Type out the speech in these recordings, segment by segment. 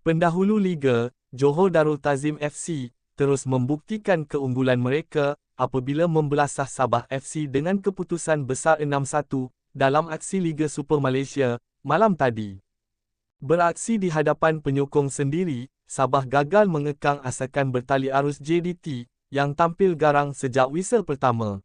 Pendahulu Liga, Johor Darul Ta'zim FC, terus membuktikan keunggulan mereka apabila membelasah Sabah FC dengan keputusan besar 6-1 dalam aksi Liga Super Malaysia malam tadi. Beraksi di hadapan penyokong sendiri, Sabah gagal mengekang asakan bertali arus JDT yang tampil garang sejak whistle pertama.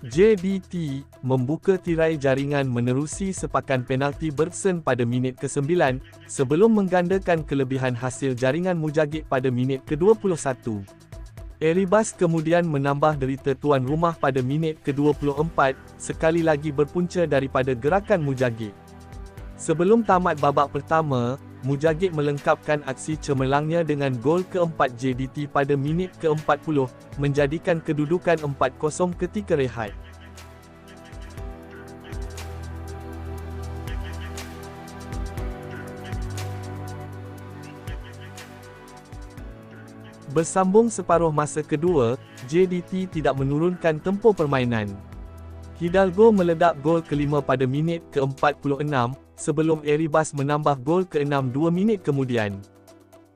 JDT membuka tirai jaringan menerusi sepakan penalti Bergson pada minit ke-9 sebelum menggandakan kelebihan hasil jaringan Mujagid pada minit ke-21. Erebus kemudian menambah derita tuan rumah pada minit ke-24 sekali lagi berpunca daripada gerakan Mujagid. Sebelum tamat babak pertama, Mujagid melengkapkan aksi cemerlangnya dengan gol keempat JDT pada minit ke-40, menjadikan kedudukan 4-0 ketika rehat. Bersambung separuh masa kedua, JDT tidak menurunkan tempo permainan. Hidalgo meledak gol kelima pada minit ke-46, sebelum Erebus menambah gol ke-6 2 minit kemudian.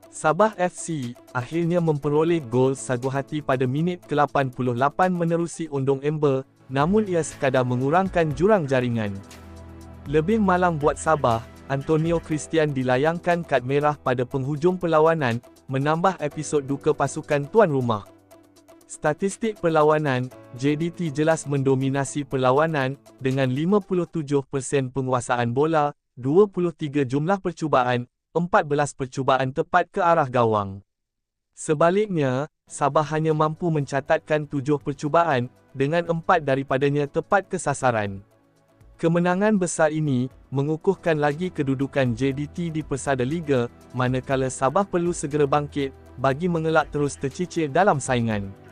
Sabah FC akhirnya memperoleh gol sagu hati pada minit ke-88 menerusi undung Amber, namun ia sekadar mengurangkan jurang jaringan. Lebih malang buat Sabah, Antonio Christian dilayangkan kad merah pada penghujung perlawanan, menambah episod duka pasukan tuan rumah. Statistik perlawanan, JDT jelas mendominasi perlawanan dengan 57% penguasaan bola, 23 jumlah percubaan, 14 percubaan tepat ke arah gawang. Sebaliknya, Sabah hanya mampu mencatatkan 7 percubaan, dengan 4 daripadanya tepat ke sasaran. Kemenangan besar ini mengukuhkan lagi kedudukan JDT di Persada Liga, manakala Sabah perlu segera bangkit bagi mengelak terus tercicir dalam saingan.